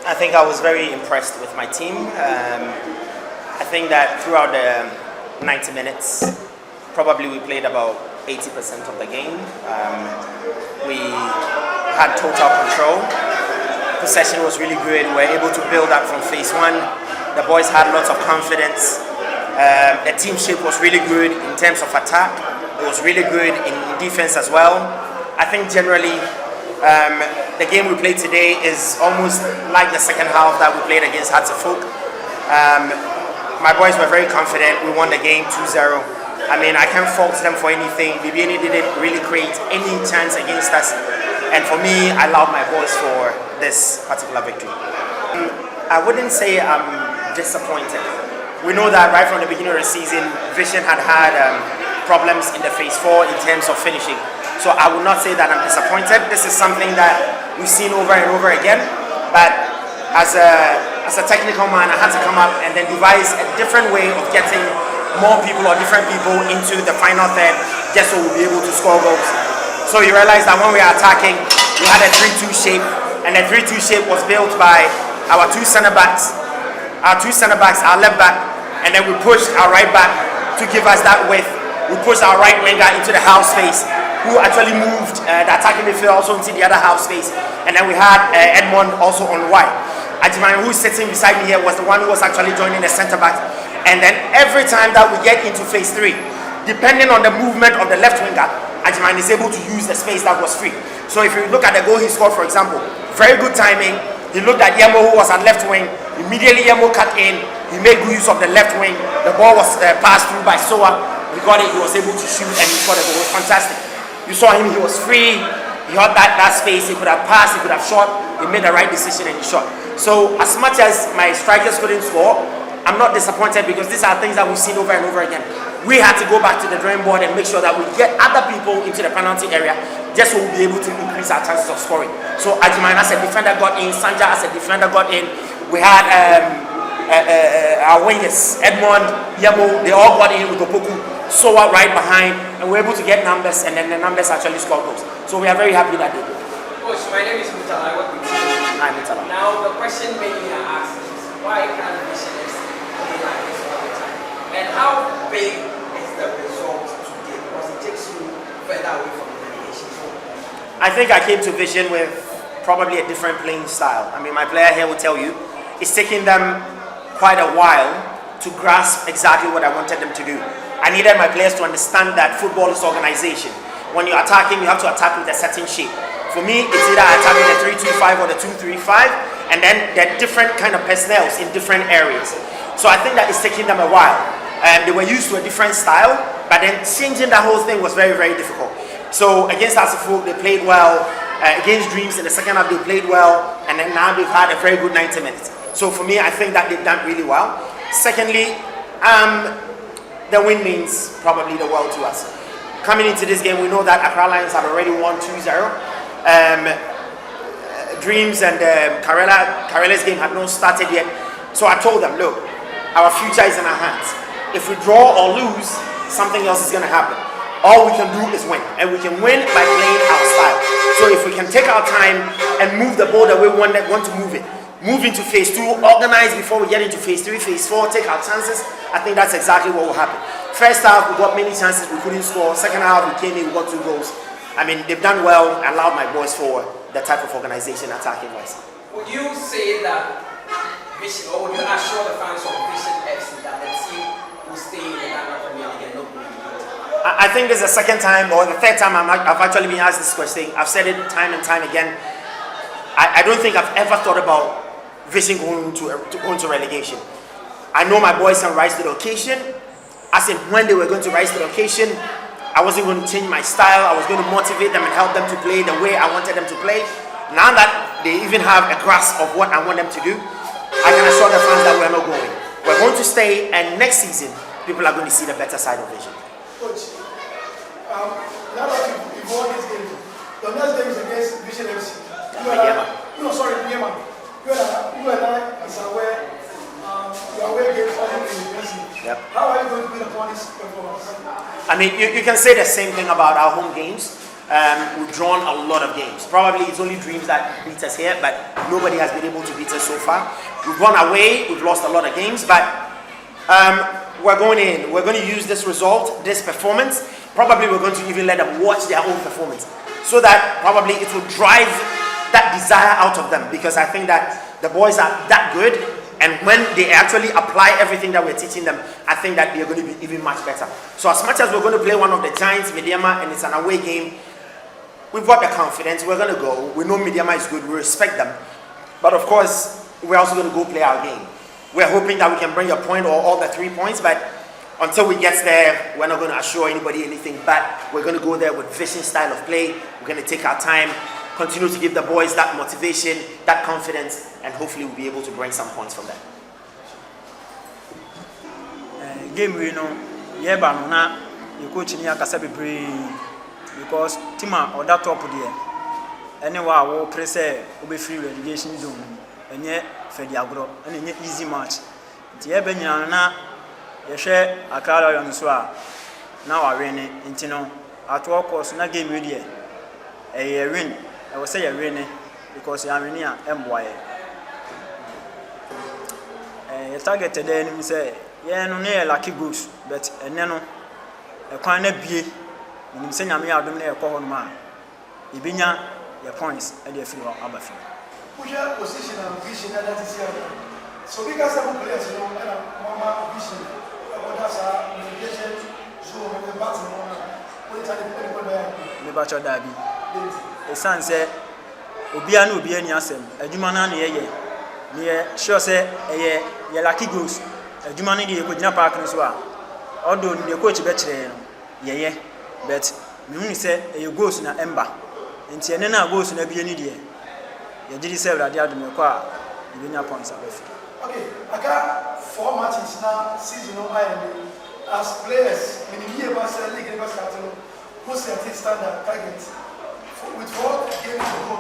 I think I was very impressed with my team. I think that throughout the 90 minutes, probably we played about 80% of the game. We had total control. Possession was really good. We were able to build up from phase one. The boys had lots of confidence. The team shape was really good in terms of attack. It was really good in defense as well. I think generally the game we played today is almost like the second half that we played against Hartlepool. My boys were very confident. We won the game 2-0. I mean, I can't fault them for anything. BBN didn't really create any chance against us. And for me, I love my boys for this particular victory. I wouldn't say I'm disappointed. We know that right from the beginning of the season, Vision had problems in the phase 4 in terms of finishing. So I would not say that I'm disappointed. This is something that we've seen over and over again. But as a technical man, I had to come up and then devise a different way of getting more people or different people into the final third just so we'll be able to score goals. So you realize that when we are attacking, we had a 3-2 shape, and the 3-2 shape was built by our two center backs, our left back, and then we pushed our right back to give us that width. We pushed our right winger into the half space, who actually moved the attacking midfield also into the other half space, and then we had Edmond also on wide. Agyemang, who's sitting beside me here, was the one who was actually joining the center back. And then every time that we get into phase 3, depending on the movement of the left winger, Agyemang is able to use the space that was free. So if you look at the goal he scored, for example, very good timing. He looked at Yemo, who was at left wing. Immediately Yemo cut in. He made good use of the left wing. The ball was passed through by Soa. He got it. He was able to shoot and he scored the goal. It was fantastic. You saw him. He was free. He had that space. He could have passed. He could have shot. He made the right decision and he shot. So as much as my strikers couldn't score, I'm not disappointed because these are things that we've seen over and over again. We had to go back to the drawing board and make sure that we get other people into the penalty area just so we'll be able to increase our chances of scoring. So Agyemang as a defender got in, Sanja as a defender got in. We had our wingers, Edmond, Yemo, they all got in with Gopoku, Soa right behind, and we were able to get numbers, and then the numbers actually scored goals. So we are very happy that they did. Coach, my name is Mutala. I work with you. Hi, Mutala. Now, the question many are asking is, why can't Vision FC play like this all the time? And how big is the result today? Because it takes you further away from the relegation zone. I think I came to Vision with probably a different playing style. I mean, my player here will tell you, it's taking them quite a while to grasp exactly what I wanted them to do. I needed my players to understand that football is organization. When you're attacking, you have to attack with a certain shape. For me, it's either attacking the 3-2-5 or the 2-3-5, and then there are different kind of personnel in different areas. So I think that it's taking them a while. They were used to a different style, but then changing that whole thing was very, very difficult. So against Hartlepool, they played well. Against Dreams in the second half, they played well, and then now they've had a very good 90 minutes. So for me, I think that they've done really well. Secondly, the win means probably the world to us. Coming into this game, we know that Accra Lions had already won 2-0. Dreams and Karela's game had not started yet. So I told them, look, our future is in our hands. If we draw or lose, something else is going to happen. All we can do is win, and we can win by playing our style. So if we can take our time and move the ball the way we want to move it, move into phase 2, organize before we get into phase 3, phase 4, take our chances, I think that's exactly what will happen. First half, we got many chances, we couldn't score. Second half, we came in, we got 2 goals. I mean, they've done well. I allowed my boys for the type of organization attacking wise. Would you say that Vision, or would you assure the fans of Vision FC that the team will stay in the Ghana Premier League and not be relegated? I think this is the second time or the third time I've actually been asked this question. I've said it time and time again. I don't think I've ever thought about Vision going to relegation. I know my boys can rise to the occasion. As in when they were going to rise to the occasion, I wasn't going to change my style. I was going to motivate them and help them to play the way I wanted them to play. Now that they even have a grasp of what I want them to do, I can assure the fans that we're not going. We're going to stay, and next season, people are going to see the better side of Vision. Coach, now that you've won this game, the next game is against Vision FC. GYEMANG. You and I is aware your away games are in the Yep. How are you going to build upon this performance? I mean, you can say the same thing about our home games. we've drawn a lot of games. Probably it's only Dreams that beat us here, but nobody has been able to beat us so far. We've run away, we've lost a lot of games, but we're going in. We're going to use this result, this performance. Probably we're going to even let them watch their own performance, so that probably it will drive that desire out of them, because I think that the boys are that good, and when they actually apply everything that we're teaching them, I think that they're going to be even much better. So as much as we're going to play one of the Giants, Mediama, and it's an away game, we've got the confidence, we're going to go. We know Mediama is good, we respect them. But of course, we're also going to go play our game. We're hoping that we can bring a point or all the 3 points, but until we get there, we're not going to assure anybody anything. But we're going to go there with vision, style of play. We're going to take our time, continue to give the boys that motivation, that confidence, and hopefully we'll be able to bring some points from that. Game we know, yeah, but now you coach in your Casabi because Tima or that top there. Anyway, I will press will be free relegation zone, and yet Fediagro, and an easy match. The Ebenya, you share a color on the swar. Now I ran it, Intino, at all course, not game ready. A win, I will say a win because I am near MY. A target today, and say, yeah, no near lucky goose, but a nano, a corner be. When you say I'm here, I don't know a call man. Ibinya, your points, and your feel of Abafi. Push your position and vision, and that is here. So, because some players, you know, Mama vision, that's a mediation, so the battle, what is the battle derby? The son said, Obiano be any answer, a Jumana near sure say, a lucky goose, a Jumani could not park as well. Although the coach better, yeah. But me say you goes na ember nti ene na goes na bia ni de ye gidi say urade adom ko a you benya points above. Okay, aka 4 matches now season no as players when you hear about league never started who set standard target with 4 games to go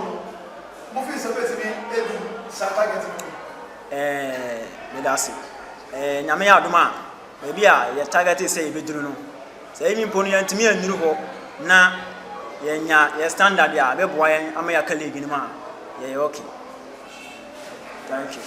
moving supposed to be able to target me that's nyame adom a bia ye target say be duru no. Say any pony and to me and you na your standard ya be boy am ya colleague in ma. Yeah, okay. Thank you.